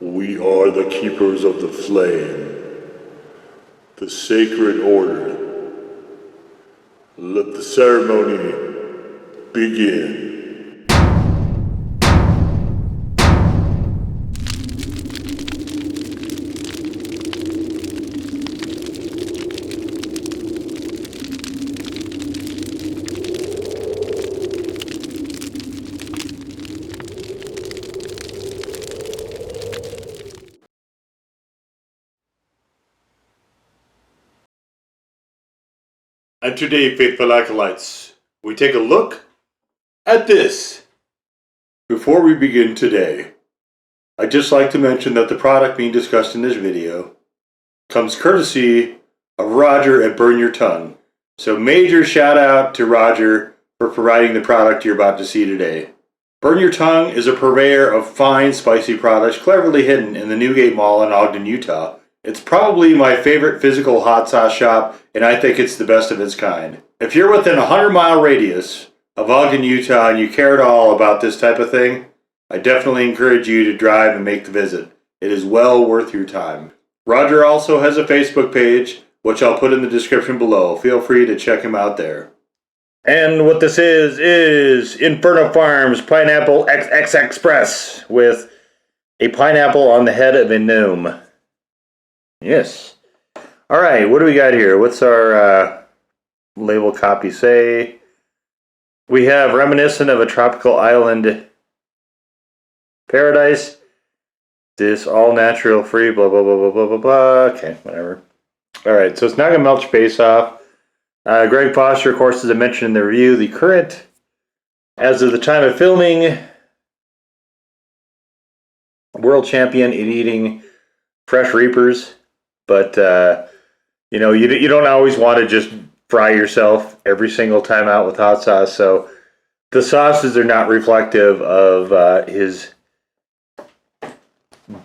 We are the keepers of the flame, the sacred order. Let the ceremony begin. And today, faithful acolytes, we take a look at this. Before we begin today, I'd just like to mention that the product being discussed in this video comes courtesy of Roger at Burn Your Tongue. So major shout out to Roger for providing the product you're about to see today. Burn Your Tongue is a purveyor of fine, spicy products cleverly hidden in the Newgate Mall in Ogden, Utah. It's probably my favorite physical hot sauce shop, and I think it's the best of its kind. If you're within a 100-mile radius of Ogden, Utah, and you care at all about this type of thing, I definitely encourage you to drive and make the visit. It is well worth your time. Roger also has a Facebook page, which I'll put in the description below. Feel free to check him out there. And what this is Inferno Farms Pineapple XXXpress with a pineapple on the head of a gnome. Yes. All right, what do we got here? What's our label copy say? We have reminiscent of a tropical island paradise. This all natural free, blah, blah, blah, blah, blah, blah, blah. Okay, whatever. All right, so it's not going to melt your face off. Greg Foster, of course, as I mentioned in the review, the current, as of the time of filming, world champion in eating fresh reapers. But, you know, you don't always want to just fry yourself every single time out with hot sauce. So the sauces are not reflective of his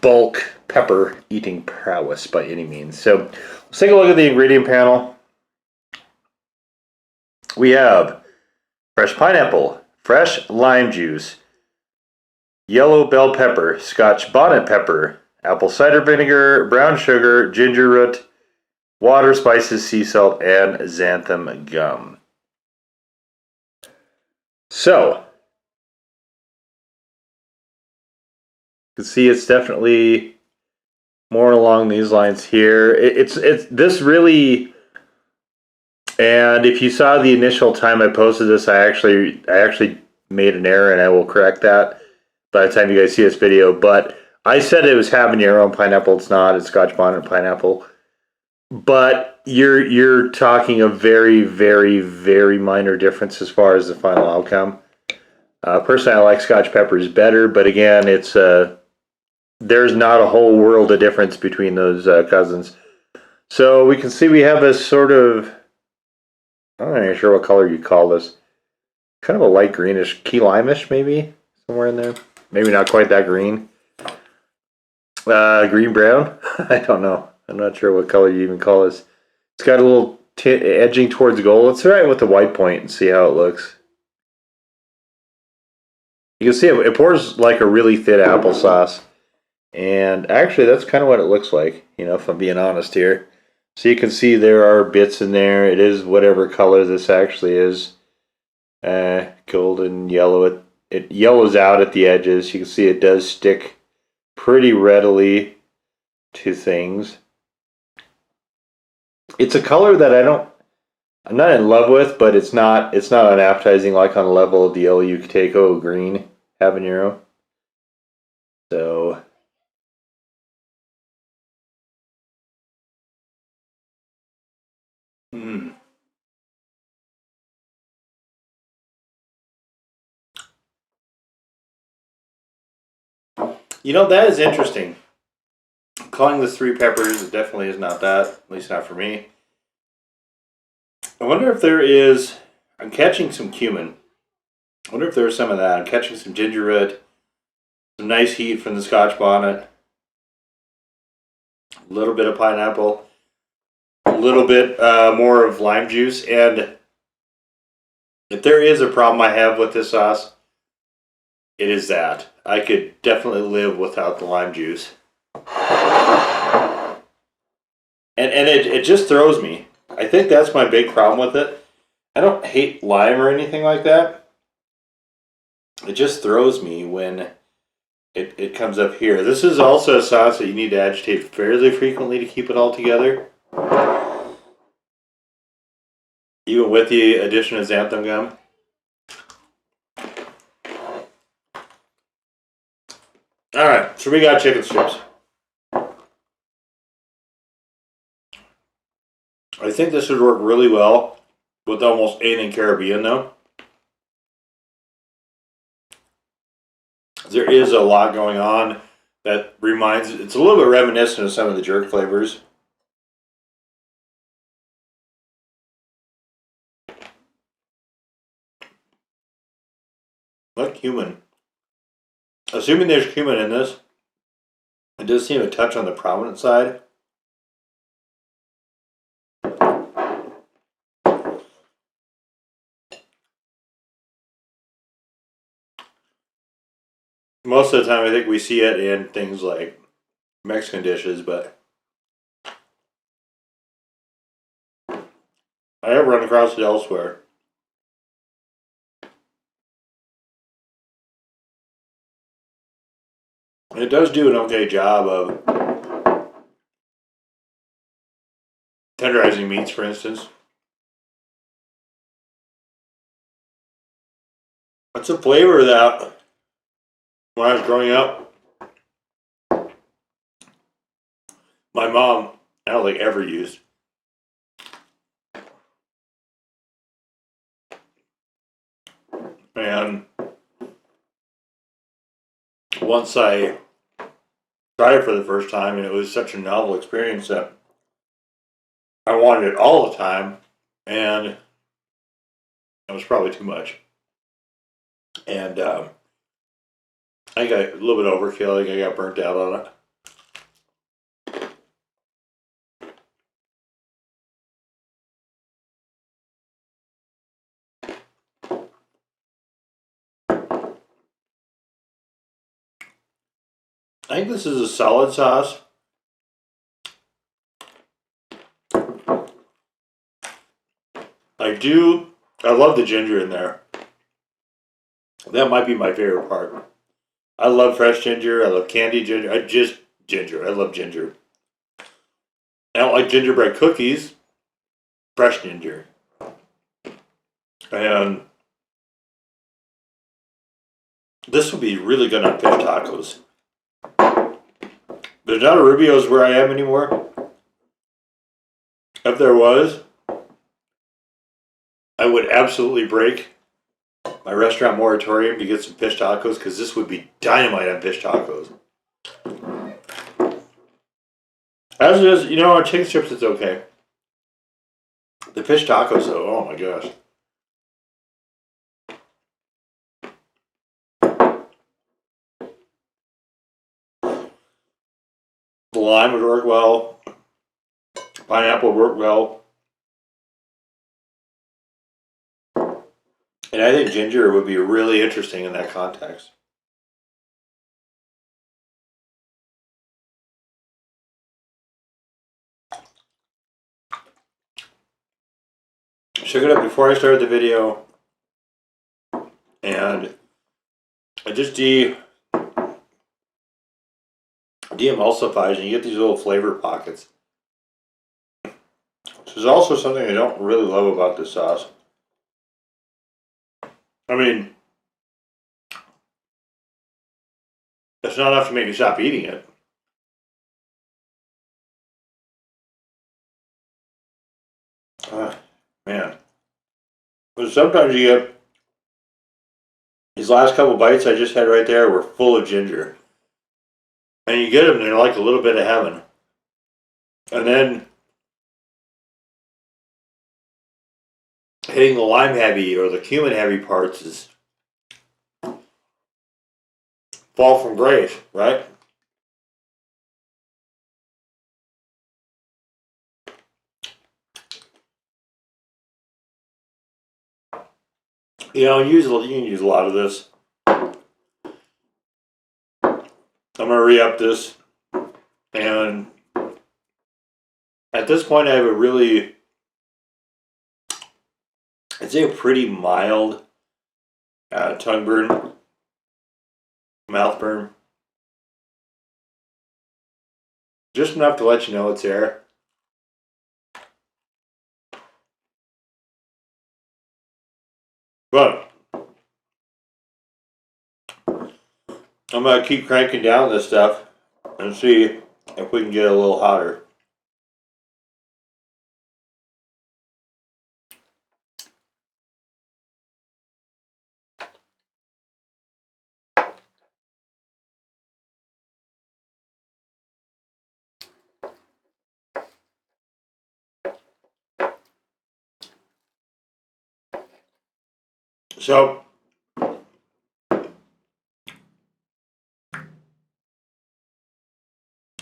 bulk pepper eating prowess by any means. So let's take a look at the ingredient panel. We have fresh pineapple, fresh lime juice, yellow bell pepper, Scotch bonnet pepper, apple cider vinegar, brown sugar, ginger root, water, spices, sea salt, and xanthan gum. So, you can see it's definitely more along these lines here. It's this really, and if you saw the initial time I posted this, I actually made an error, and I will correct that by the time you guys see this video. But I said it was habanero pineapple. It's not. It's Scotch bonnet pineapple. But you're talking a very, very, very minor difference as far as the final outcome. Personally, I like Scotch peppers better, but again, it's there's not a whole world of difference between those cousins. So we can see we have a sort of, I'm not even sure what color you'd call this. Kind of a light greenish, key lime-ish maybe, somewhere in there. Maybe not quite that green. Green brown? I don't know. I'm not sure what color you even call this. It's got a little edging towards gold. Let's try it with the white point and see how it looks. You can see it pours like a really thin applesauce. And actually, that's kind of what it looks like, you know, if I'm being honest here. So you can see there are bits in there. It is whatever color this actually is. Golden yellow. It yellows out at the edges. You can see it does stick pretty readily to things. It's a color that I'm not in love with, but it's not unappetizing, like on the level of the El Yucateco green habanero. So you know, that is interesting. Calling this 3 peppers, it definitely is not that, at least not for me. I wonder if there is, I'm catching some cumin. I wonder if there's some of that. I'm catching some ginger root, some nice heat from the Scotch bonnet, a little bit of pineapple, a little bit more of lime juice. And if there is a problem I have with this sauce, it is that. I could definitely live without the lime juice. And it just throws me. I think that's my big problem with it. I don't hate lime or anything like that. It just throws me when it comes up here. This is also a sauce that you need to agitate fairly frequently to keep it all together. Even with the addition of xanthan gum. Alright, so we got chicken strips. I think this would work really well with almost anything Caribbean though. There is a lot going on that it's a little bit reminiscent of some of the jerk flavors. Like cumin. Assuming there's cumin in this, it does seem a touch on the prominent side. Most of the time I think we see it in things like Mexican dishes, but I have run across it elsewhere. And it does do an okay job of tenderizing meats, for instance. It's a flavor that, when I was growing up, my mom, I don't think ever used. And once I tried it for the first time, and it was such a novel experience that I wanted it all the time, and it was probably too much. And I got a little bit of overkill. I think I got burnt out on it. I think this is a solid sauce. I love the ginger in there. That might be my favorite part. I love fresh ginger. I love candied ginger. Ginger. I love ginger. I don't like gingerbread cookies. Fresh ginger. And this would be really good on fish tacos. There's not a Rubio's where I am anymore. If there was, I would absolutely break my restaurant moratorium to get some fish tacos, because this would be dynamite on fish tacos. As it is, on chicken strips it's okay. The fish tacos though, oh my gosh. The lime would work well. Pineapple would work well. And I think ginger would be really interesting in that context. Shook it up before I started the video. And I just de-emulsifies, and you get these little flavor pockets. This is also something I don't really love about this sauce. I mean, it's not enough to make you stop eating it. Man. But sometimes you get these last couple bites I just had right there were full of ginger. And you get them, they're like a little bit of heaven. And then hitting the lime heavy or the cumin heavy parts is fall from grace, right? You can use a lot of this. I'm gonna re-up this And at this point, I have a really, I'd say a pretty mild tongue burn, mouth burn. Just enough to let you know it's there. But I'm going to keep cranking down this stuff and see if we can get it a little hotter. So,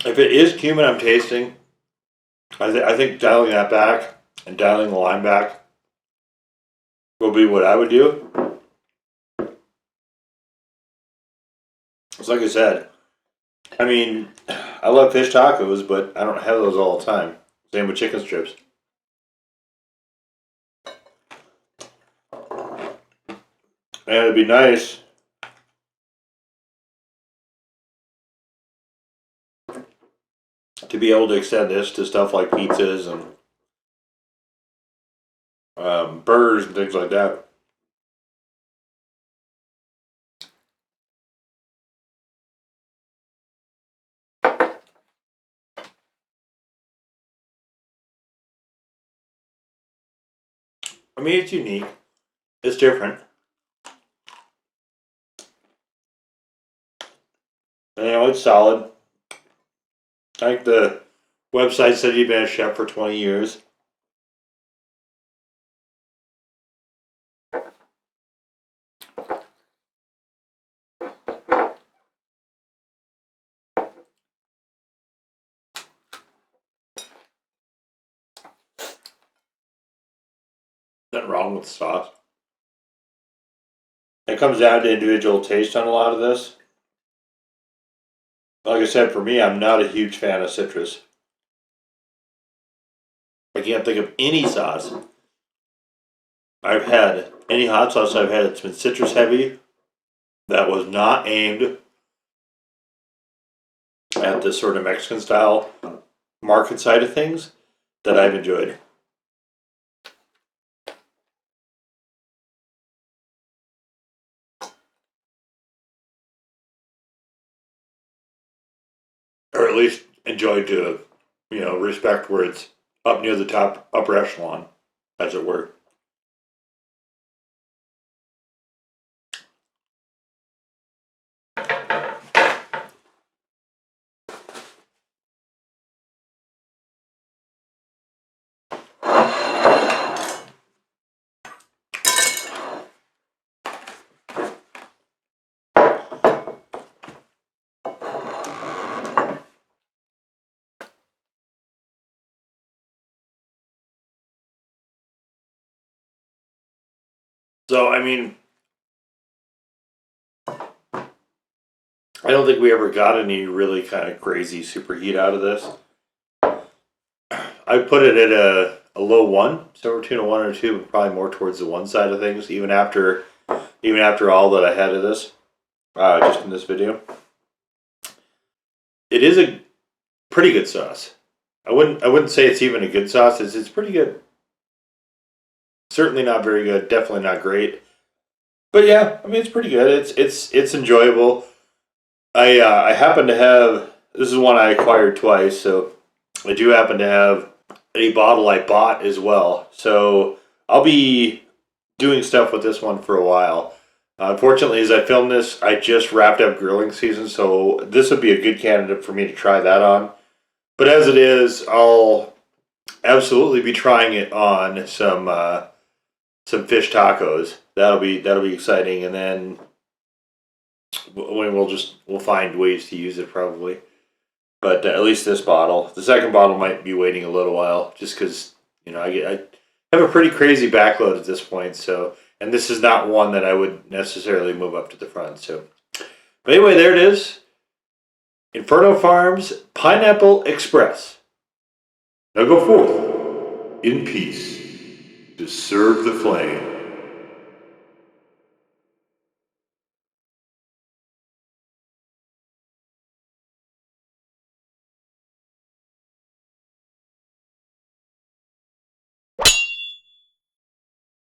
if it is cumin I'm tasting, I think dialing that back and dialing the lime back will be what I would do. It's like I said, I mean, I love fish tacos, but I don't have those all the time. Same with chicken strips. And it'd be nice to be able to extend this to stuff like pizzas and burgers and things like that. I mean, it's unique. It's different. You know, it's solid. I think the website said you've been a chef for 20 years. Nothing wrong with the sauce. It comes down to individual taste on a lot of this. Like I said, for me, I'm not a huge fan of citrus. I can't think of any sauce I've had, any hot sauce I've had that's been citrus heavy that was not aimed at this sort of Mexican style market side of things that I've enjoyed. Or at least enjoyed to, respect where it's up near the top, upper echelon, as it were. So, I mean, I don't think we ever got any really kind of crazy superheat out of this. I put it at a low 1, somewhere between a 1 or 2, but probably more towards the 1 side of things, even after all that I had of this, just in this video. It is a pretty good sauce. I wouldn't say it's even a good sauce. It's pretty good. Certainly not very good. Definitely not great. But yeah, I mean it's pretty good. It's enjoyable. I happen to have, this is one I acquired twice, so I do happen to have a bottle I bought as well. So I'll be doing stuff with this one for a while. Unfortunately, as I film this, I just wrapped up grilling season, so this would be a good candidate for me to try that on. But as it is, I'll absolutely be trying it on some fish tacos. That'll be exciting, and then we'll find ways to use it probably. But at least this bottle. The second bottle might be waiting a little while, just because I have a pretty crazy backload at this point. So, and this is not one that I would necessarily move up to the front. So, but anyway, there it is. Inferno Farms Pineapple Express. Now go forth in peace to serve the flame.